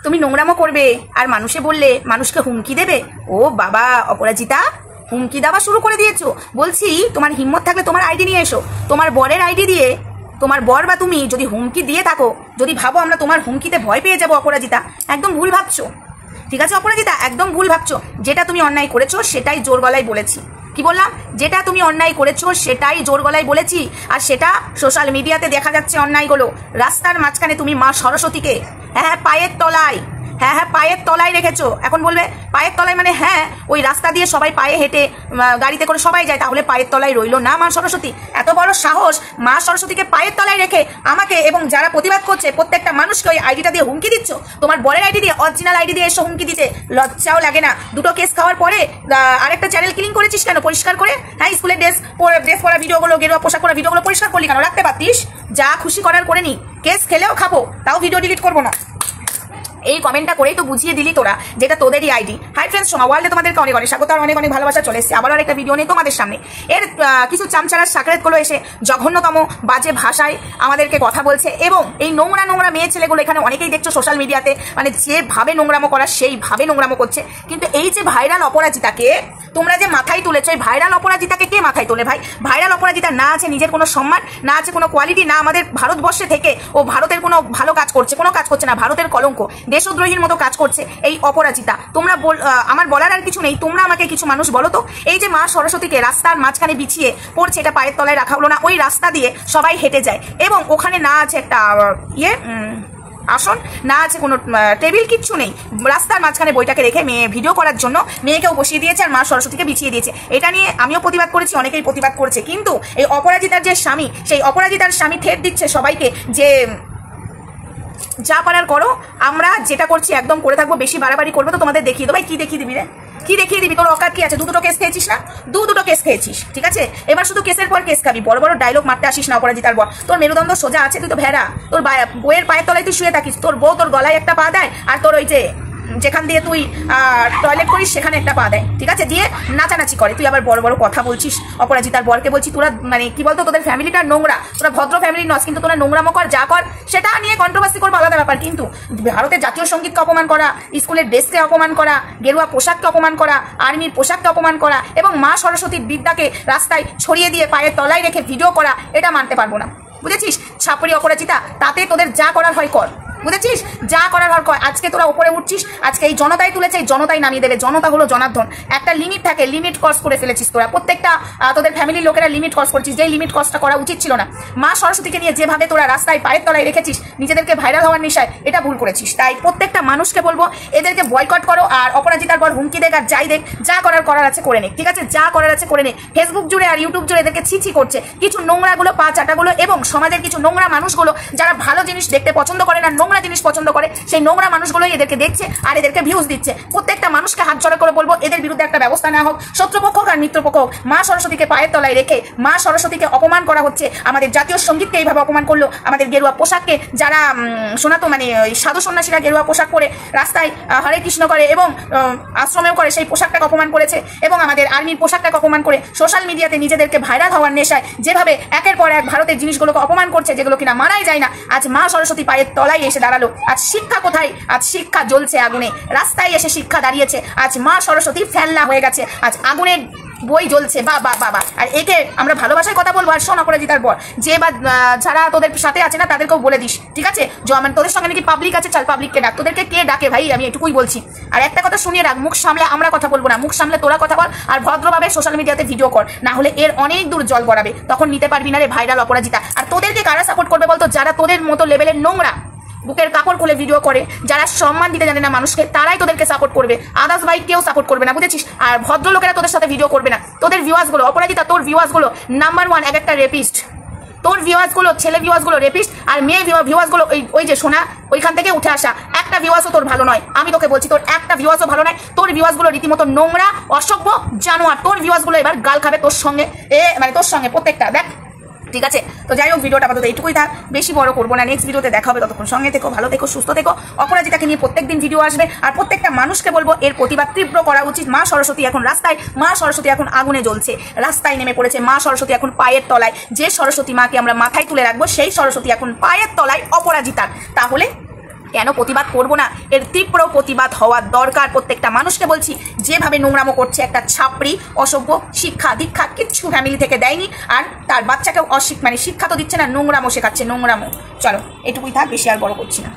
তুমি নোংরামো করবে আর মানুষে বললে মানুষকে হুমকি দেবে। ও বাবা অপরাজিতা, হুমকি দেওয়া শুরু করে দিয়েছো। বলছি তোমার হিম্মত থাকলে তোমার আইডি নিয়ে এসো, তোমার বরের আইডি দিয়ে তোমার বর বা তুমি যদি হুমকি দিয়ে থাকো, যদি ভাবো আমরা তোমার হুমকিতে ভয় পেয়ে যাবো, অপরাজিতা একদম ভুল ভাবছো। ঠিক আছে অপরাজিতা, একদম ভুল ভাবছো। যেটা তুমি অন্যায় করেছো সেটাই জোর গলায় বলেছি। কি বললাম? যেটা তুমি অন্যায় করেছো সেটাই জোর গলায় বলেছি। আর সেটা সোশ্যাল মিডিয়াতে দেখা যাচ্ছে অন্যায়গুলো। রাস্তার মাঝখানে তুমি মা সরস্বতীকে পায়ের তলায়, পায়ের তলায় রেখেছো। এখন বলবে পায়ের তলায় মানে ওই রাস্তা দিয়ে সবাই পায়ে হেঁটে গাড়িতে করে সবাই যায়, তাহলে পায়ের তলায় রইলো না মা সরস্বতী? এত বড় সাহস মা সরস্বতীকে পায়ের তলায় রেখে আমাকে এবং যারা প্রতিবাদ করছে প্রত্যেকটা মানুষকে ওই আইডিটা দিয়ে হুমকি দিচ্ছ। তোমার বরের আইডি দিয়ে, অরিজিনাল আইডি দিয়ে এসে হুমকি দিতে লজ্জাও লাগে না? দুটো কেস খাওয়ার পরে আরেকটা চ্যানেল ক্লিন করেছিস কেন পরিষ্কার করে? স্কুলের ড্রেস পরা ভিডিওগুলো, গেরুয়া পোশাক পরা ভিডিওগুলো পরিষ্কার করলি কেন? রাখতে পারতিস। যা খুশি করার করে নি, কেস খেলেও খাবো, তাও ভিডিও ডিলিট করবো না। এই কমেন্টটা করেই তো বুঝিয়ে দিলি তোরা যেটা তোদেরই আইডি। হাই ফ্রেন্ডস, সোমা ওয়ার্ল্ডে তোমাদেরকে অনেক অনেক স্বাগত আর অনেক অনেক ভালোবাসা। চলে এসেছে আবার একটা ভিডিও নিয়ে তোমাদের সামনে। এর কিছু চামচারার সাকরেতগুলো এসে জঘন্যতম বাজে ভাষায় আমাদেরকে কথা বলছে এবং এই নোংরা নোংরা মেয়ে ছেলেগুলো এখানে অনেকেই দেখছো সোশ্যাল মিডিয়াতে, মানে যেভাবে নোংরামো করা সেইভাবে নোংরামো করছে। কিন্তু এই যে ভাইরাল অপরাজিতাকে তোমরা যে মাথায় তুলেছো, এই ভাইরাল অপরাজিতাকে কে মাথায় তোলে ভাই? ভাইরাল অপরাজিতা না আছে নিজের কোনো সম্মান, না আছে কোনো কোয়ালিটি, না আমাদের ভারতবর্ষে থেকে ও ভারতের কোনো ভালো কাজ করছে, কোনো কাজ করছে না, ভারতের কলঙ্ক, দেশদ্রোহীর মতো কাজ করছে এই অপরাজিতা। তোমরা আমার বলার আর কিছু নেই, তোমরা আমাকে কিছু মানুষ বলো তো, এই যে মা সরস্বতীকে রাস্তার মাঝখানে বিছিয়ে পড়ছে, এটা পায়ের তলায় রাখা হলো না? ওই রাস্তা দিয়ে সবাই হেঁটে যায় এবং ওখানে না আছে একটা আসন, না আছে কোনো টেবিল, কিচ্ছু নেই। রাস্তার মাঝখানে বইটাকে রেখে মেয়ে ভিডিও করার জন্য মেয়েকেও বসিয়ে দিয়েছে আর মা সরস্বতীকে বিছিয়ে দিয়েছে। এটা নিয়ে আমিও প্রতিবাদ করেছি, অনেকেই প্রতিবাদ করেছে। কিন্তু এই অপরাজিতার যে স্বামী, সেই অপরাজিতার স্বামী ঠেট দিচ্ছে সবাইকে যে যা পারার করো, আমরা যেটা করছি একদম করে থাকবো, বেশি বাড়াবাড়ি করবো তো তোমাদের দেখিয়ে দেবো। ভাই কি দেখিয়ে দিবি রে? কি দেখিয়ে দিবি? তোর অকাত কি আছে? দুটো কেস খেয়েছিস না? দুটো কেস খেয়েছিস, ঠিক আছে? এবার শুধু কেসের পর কেস খাবি, বড় বড় ডায়লগ মারতে আসিস না অপরাজিতার বর। তোর মেরুদণ্ড সোজা আছে, তুই তো ভেড়া। তোর বইয়ের পায়ের তলায় তুই শুয়ে থাকিস, তোর বউ তোর গলায় একটা পা দেয় আর তোর ওই যে যেখান দিয়ে তুই টয়লেট করিস সেখানে একটা পা দেয়, ঠিক আছে? দিয়ে নাচানাচি করে। তুই আবার বড় বড় কথা বলছিস অপরাজিতার বরকে। বলছি তোরা মানে কি বলতো, তোদের ফ্যামিলিটা নোংরা, তোরা ভদ্র ফ্যামিলি নস, কিন্তু তোরা নোংরামো কর, যা কর সেটা নিয়ে কন্ট্রোভার্সি করবো, আলাদা ব্যাপার। কিন্তু ভারতের জাতীয় সঙ্গীতকে অপমান করা, স্কুলের ড্রেসকে অপমান করা, গেরুয়া পোশাককে অপমান করা, আর্মির পোশাককে অপমান করা এবং মা সরস্বতীর বিদ্যাকে রাস্তায় ছড়িয়ে দিয়ে পায়ের তলায় রেখে ভিডিও করা, এটা মানতে পারবো না, বুঝেছিস? ছাপড়ি অপরাজিতা, তাতে তোদের যা করার হয় কর, বুঝেছিস? যা করার হর কর। আজকে তোরা উপরে উঠছিস, আজকে এই জনতাই তুলেছে, এই জনতাই নামিয়ে দেবে। জনতা হলো জনার্দন। একটা লিমিট থাকে, লিমিট ক্রস করে ফেলেছিস তোরা। প্রত্যেকটা তোদের ফ্যামিলির লোকেরা লিমিট ক্রস করছিস, যেই লিমিট ক্রসটা করা উচিত ছিল না। মা সরস্বতীকে নিয়ে যেভাবে তোরা রাস্তায় পায়ের তলায় রেখেছিস নিজেদেরকে ভাইরাল হওয়ার নেশায়, এটা ভুল করেছিস। তাই প্রত্যেকটা মানুষকে বলবো এদেরকে বয়কট করো। আর অপরাজিতার পর হুমকি দেখ আর যাই দেখ, যা করার আছে করে নে, ঠিক আছে? যা করার আছে করে নে। ফেসবুক জুড়ে আর ইউটিউব জুড়ে এদেরকে ছিছি করছে কিছু নোংরাগুলো, পা চাটাগুলো এবং সমাজের কিছু নোংরা মানুষগুলো যারা ভালো জিনিস দেখতে পছন্দ করে না, নোংরা জিনিস পছন্দ করে, সেই নোংরা মানুষগুলোই এদেরকে দেখছে আর এদেরকে ভিউজ দিচ্ছে। প্রত্যেকটা মানুষকে হাত জড়ো করে বলবো এদের বিরুদ্ধে একটা ব্যবস্থা নেওয়া হোক, শত্রুপক্ষ হোক আর মিত্রপক্ষ হোক। মা সরস্বতীকে পায়ের তলায় রেখে মা সরস্বতীকে অপমান করা হচ্ছে। আমাদের জাতীয় সঙ্গীতকে এইভাবে অপমান করলো, আমাদের গেরুয়া পোশাককে যারা শোনাতো, মানে ওই সাধু সন্ন্যাসীরা গেরুয়া পোশাক পরে রাস্তায় হরে কৃষ্ণ করে এবং আশ্রমেও করে, সেই পোশাকটাকে অপমান করেছে এবং আমাদের আর্মির পোশাকটাকে অপমান করে সোশ্যাল মিডিয়াতে নিজেদেরকে ভাইরাল হওয়ার নেশায় যেভাবে একের পর এক ভারতের জিনিসগুলোকে অপমান করছে, যেগুলো কিনা মানাই যায় না। আজ মা সরস্বতী পায়ের তলায় এসে দাঁড়ালো। আজ শিক্ষা কোথায়? আজ শিক্ষা জ্বলছে আগুনে, রাস্তায় এসে শিক্ষা দাঁড়িয়েছে। আজ মা সরস্বতী ফেলনা হয়ে গেছে, আজ আগুনের বই জ্বলছে। বাবা আর একে আমরা ভালোবাসার কথা বলবো। আর শোন অপরাজিতার বর, যে বা যারা তোদের সাথে আছে না তাদেরকেও বলে দিস, ঠিক আছে? মানে তোদের সঙ্গে নাকি পাবলিক আছে, চাল পাবলিককে ডাক। তোদেরকে কে ডাকে ভাই? আমি এটুকুই বলছি। আর একটা কথা শুনিয়ে রাখ, মুখ সামলে আমরা কথা বলবো না, মুখ সামলে তোরা কথা বল আর ভদ্রভাবে সোশ্যাল মিডিয়াতে ভিডিও কর, না হলে এর অনেক দূর জল গড়াবে। তখন নিতে পারবি না রে ভাইরাল অপরাজিতা। আর তোদেরকে কারা সাপোর্ট করবে বলতো? যারা তোদের মতো লেভেলের নোংরা, বুকের কাপড় খুলে ভিডিও করে, যারা সম্মান দিতে জানে না মানুষকে, তারাই তোদেরকে সাপোর্ট করবে। আদার্স ভাই কেউ সাপোর্ট করবে না, বুঝেছিস? আর ভদ্রলোকেরা তোদের সাথে ভিডিও করবে না। তোদের ভিউয়ার্সগুলো অপরাজিতা, তোর ভিউয়ার্সগুলো নাম্বার 1 এক একটা রেপিস্ট। তোর ভিউয়ার্সগুলো, ছেলে ভিউয়ার্সগুলো রেপিস্ট, আর মেয়ে ভিউয়ার্সগুলো ওই যে সোনা, ওইখান থেকে উঠে আসা। একটা ভিউয়ার্সও তোর ভালো নয়, আমি তোকে বলছি, তোর একটা ভিউয়ার্সও ভালো নয়। তোর ভিউয়ার্সগুলো রীতিমতো নোংরা, অসভ্য, জানোয়ার। তোর ভিউয়ার্সগুলো এবার গাল খাবে তোর সঙ্গে, মানে তোর সঙ্গে প্রত্যেকটা, দেখ, ঠিক আছে? তো যাই হোক, ভিডিওটা আপাতত এইটুকুই থাক, বেশি বড় করবো না। নেক্সট ভিডিওতে দেখা হবে, ততক্ষণ সঙ্গে থেকো, ভালো থেকো, সুস্থ থেকো। অপরাজিতাকে নিয়ে প্রত্যেকদিন ভিডিও আসবে আর প্রত্যেকটা মানুষকে বলবো এর প্রতিবাদ তীব্র করা উচিত। মা সরস্বতী এখন রাস্তায়, মা সরস্বতী এখন আগুনে জ্বলছে, রাস্তায় নেমে পড়েছে। মা সরস্বতী এখন পায়ের তলায়। যে সরস্বতী মাকে আমরা মাথায় তুলে রাখবো সেই সরস্বতী এখন পায়ের তলায় অপরাজিতার। তাহলে কেন প্রতিবাদ করব না? এর তীব্র প্রতিবাদ হওয়ার দরকার প্রত্যেকটা মানুষকে বলছি। যেভাবে নোংরামো করছে একটা ছাপড়ি, অসভ্য, শিক্ষা দীক্ষা কিচ্ছু ফ্যামিলি থেকে দেয়নি, আর তার বাচ্চাকেও শিক্ষা তো দিচ্ছে না, নোংরামো শেখাচ্ছে, নোংরামো। চলো এটুকুই থাক, বেশি আর বড় করছি না।